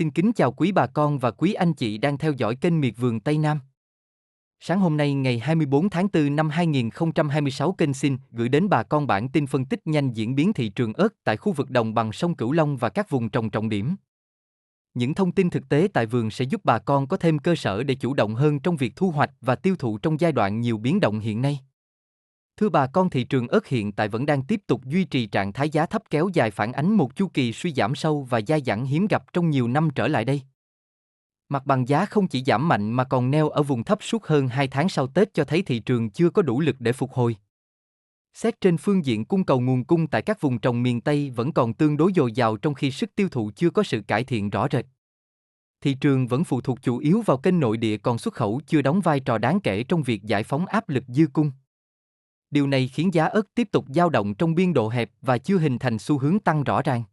Xin kính chào quý bà con và quý anh chị đang theo dõi kênh Miệt vườn Tây Nam. Sáng hôm nay ngày 24 tháng 4 năm 2026, kênh xin gửi đến bà con bản tin phân tích nhanh diễn biến thị trường ớt tại khu vực đồng bằng sông Cửu Long và các vùng trồng trọng điểm. Những thông tin thực tế tại vườn sẽ giúp bà con có thêm cơ sở để chủ động hơn trong việc thu hoạch và tiêu thụ trong giai đoạn nhiều biến động hiện nay. Thưa bà con, thị trường ớt hiện tại vẫn đang tiếp tục duy trì trạng thái giá thấp kéo dài, phản ánh một chu kỳ suy giảm sâu và dai dẳng hiếm gặp trong nhiều năm trở lại đây. Mặt bằng giá không chỉ giảm mạnh mà còn neo ở vùng thấp suốt hơn 2 tháng sau Tết, cho thấy thị trường chưa có đủ lực để phục hồi. Xét trên phương diện cung cầu, nguồn cung tại các vùng trồng miền Tây vẫn còn tương đối dồi dào, trong khi sức tiêu thụ chưa có sự cải thiện rõ rệt. Thị trường vẫn phụ thuộc chủ yếu vào kênh nội địa, còn xuất khẩu chưa đóng vai trò đáng kể trong việc giải phóng áp lực dư cung. Điều này khiến giá ớt tiếp tục dao động trong biên độ hẹp và chưa hình thành xu hướng tăng rõ ràng.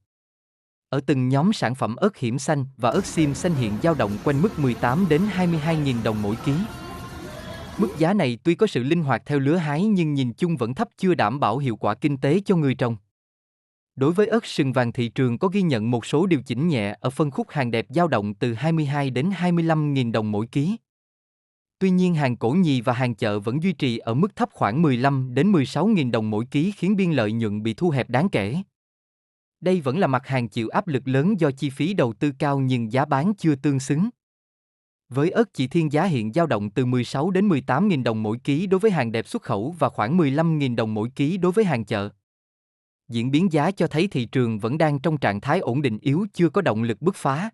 Ở từng nhóm sản phẩm, ớt hiểm xanh và ớt xiêm xanh hiện dao động quanh mức 18 đến 22.000 đồng mỗi ký. Mức giá này tuy có sự linh hoạt theo lứa hái nhưng nhìn chung vẫn thấp, chưa đảm bảo hiệu quả kinh tế cho người trồng. Đối với ớt sừng vàng, thị trường có ghi nhận một số điều chỉnh nhẹ ở phân khúc hàng đẹp dao động từ 22 đến 25.000 đồng mỗi ký. Tuy nhiên, hàng cổ nhì và hàng chợ vẫn duy trì ở mức thấp khoảng 15 đến 16.000 đồng mỗi ký, khiến biên lợi nhuận bị thu hẹp đáng kể. Đây vẫn là mặt hàng chịu áp lực lớn do chi phí đầu tư cao nhưng giá bán chưa tương xứng. Với ớt chỉ thiên, giá hiện dao động từ 16 đến 18.000 đồng mỗi ký đối với hàng đẹp xuất khẩu và khoảng 15.000 đồng mỗi ký đối với hàng chợ. Diễn biến giá cho thấy thị trường vẫn đang trong trạng thái ổn định yếu, chưa có động lực bứt phá.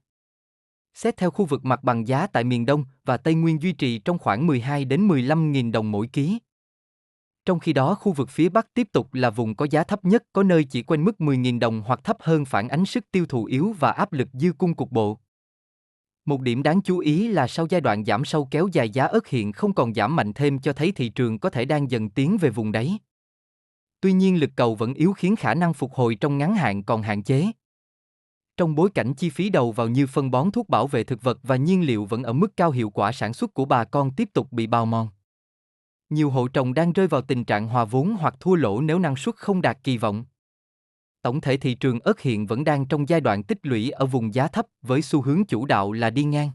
Xét theo khu vực, mặt bằng giá tại miền Đông và Tây Nguyên duy trì trong khoảng 12 đến 15.000 đồng mỗi ký. Trong khi đó, khu vực phía Bắc tiếp tục là vùng có giá thấp nhất, có nơi chỉ quanh mức 10.000 đồng hoặc thấp hơn, phản ánh sức tiêu thụ yếu và áp lực dư cung cục bộ. Một điểm đáng chú ý là sau giai đoạn giảm sâu kéo dài, giá ớt hiện không còn giảm mạnh thêm, cho thấy thị trường có thể đang dần tiến về vùng đáy. Tuy nhiên, lực cầu vẫn yếu khiến khả năng phục hồi trong ngắn hạn còn hạn chế. Trong bối cảnh chi phí đầu vào như phân bón, thuốc bảo vệ thực vật và nhiên liệu vẫn ở mức cao, hiệu quả sản xuất của bà con tiếp tục bị bào mòn. Nhiều hộ trồng đang rơi vào tình trạng hòa vốn hoặc thua lỗ nếu năng suất không đạt kỳ vọng. Tổng thể, thị trường ớt hiện vẫn đang trong giai đoạn tích lũy ở vùng giá thấp, với xu hướng chủ đạo là đi ngang.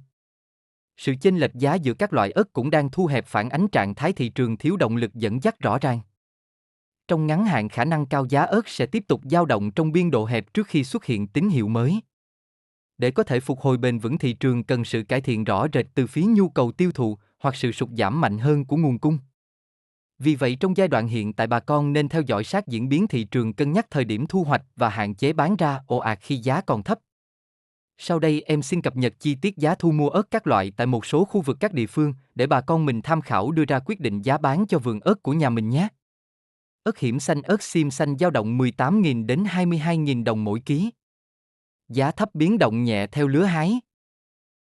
Sự chênh lệch giá giữa các loại ớt cũng đang thu hẹp, phản ánh trạng thái thị trường thiếu động lực dẫn dắt rõ ràng. Trong ngắn hạn, khả năng cao giá ớt sẽ tiếp tục dao động trong biên độ hẹp trước khi xuất hiện tín hiệu mới. Để có thể phục hồi bền vững, thị trường cần sự cải thiện rõ rệt từ phía nhu cầu tiêu thụ hoặc sự sụt giảm mạnh hơn của nguồn cung. Vì vậy, trong giai đoạn hiện tại, bà con nên theo dõi sát diễn biến thị trường, cân nhắc thời điểm thu hoạch và hạn chế bán ra ồ ạt khi giá còn thấp. Sau đây em xin cập nhật chi tiết giá thu mua ớt các loại tại một số khu vực các địa phương để bà con mình tham khảo đưa ra quyết định giá bán cho vườn ớt của nhà mình nhé. Ớt hiểm xanh, ớt xiêm xanh dao động 18.000 đến 22.000 đồng mỗi ký. Giá thấp biến động nhẹ theo lứa hái.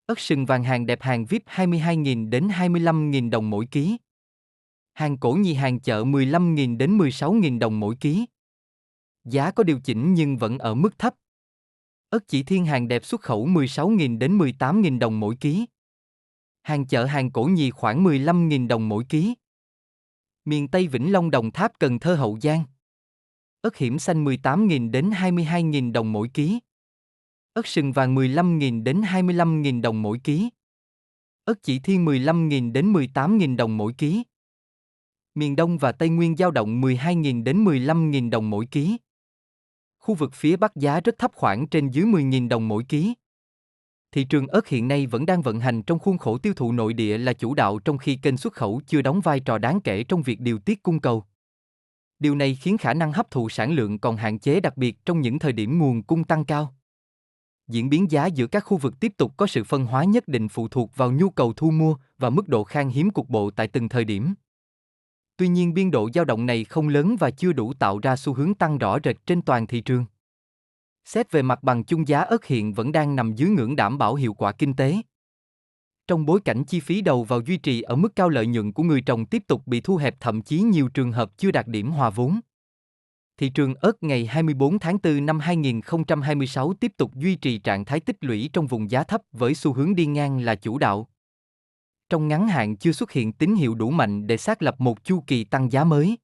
Ớt sừng vàng hàng đẹp hàng VIP 22.000 đến 25.000 đồng mỗi ký. Hàng cổ nhì hàng chợ 15.000 đến 16.000 đồng mỗi ký. Giá có điều chỉnh nhưng vẫn ở mức thấp. Ớt chỉ thiên hàng đẹp xuất khẩu 16.000 đến 18.000 đồng mỗi ký. Hàng chợ hàng cổ nhì khoảng 15.000 đồng mỗi ký. Miền Tây Vĩnh Long, Đồng Tháp, Cần Thơ, Hậu Giang. Ớt hiểm xanh 18.000 đến 22.000 đồng mỗi ký. Ớt sừng vàng 15.000 đến 25.000 đồng mỗi ký. Ớt chỉ thiên 15.000 đến 18.000 đồng mỗi ký. Miền Đông và Tây Nguyên dao động 12.000 đến 15.000 đồng mỗi ký. Khu vực phía Bắc giá rất thấp, khoảng trên dưới 10.000 đồng mỗi ký. Thị trường ớt hiện nay vẫn đang vận hành trong khuôn khổ tiêu thụ nội địa là chủ đạo, trong khi kênh xuất khẩu chưa đóng vai trò đáng kể trong việc điều tiết cung cầu. Điều này khiến khả năng hấp thụ sản lượng còn hạn chế, đặc biệt trong những thời điểm nguồn cung tăng cao. Diễn biến giá giữa các khu vực tiếp tục có sự phân hóa nhất định, phụ thuộc vào nhu cầu thu mua và mức độ khan hiếm cục bộ tại từng thời điểm. Tuy nhiên, biên độ dao động này không lớn và chưa đủ tạo ra xu hướng tăng rõ rệt trên toàn thị trường. Xét về mặt bằng chung, giá ớt hiện vẫn đang nằm dưới ngưỡng đảm bảo hiệu quả kinh tế. Trong bối cảnh chi phí đầu vào duy trì ở mức cao, lợi nhuận của người trồng tiếp tục bị thu hẹp, thậm chí nhiều trường hợp chưa đạt điểm hòa vốn. Thị trường ớt ngày 24 tháng 4 năm 2026 tiếp tục duy trì trạng thái tích lũy trong vùng giá thấp, với xu hướng đi ngang là chủ đạo. Trong ngắn hạn chưa xuất hiện tín hiệu đủ mạnh để xác lập một chu kỳ tăng giá mới.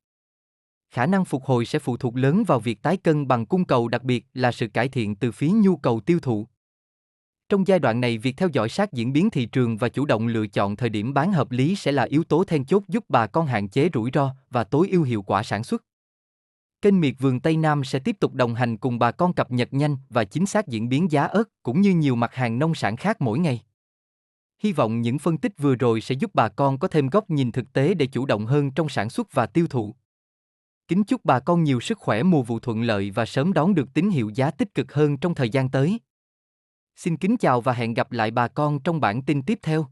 Khả năng phục hồi sẽ phụ thuộc lớn vào việc tái cân bằng cung cầu, đặc biệt là sự cải thiện từ phía nhu cầu tiêu thụ. Trong giai đoạn này, việc theo dõi sát diễn biến thị trường và chủ động lựa chọn thời điểm bán hợp lý sẽ là yếu tố then chốt giúp bà con hạn chế rủi ro và tối ưu hiệu quả sản xuất. Kênh Miệt vườn Tây Nam sẽ tiếp tục đồng hành cùng bà con cập nhật nhanh và chính xác diễn biến giá ớt cũng như nhiều mặt hàng nông sản khác mỗi ngày. Hy vọng những phân tích vừa rồi sẽ giúp bà con có thêm góc nhìn thực tế để chủ động hơn trong sản xuất và tiêu thụ. Kính chúc bà con nhiều sức khỏe, mùa vụ thuận lợi và sớm đón được tín hiệu giá tích cực hơn trong thời gian tới. Xin kính chào và hẹn gặp lại bà con trong bản tin tiếp theo.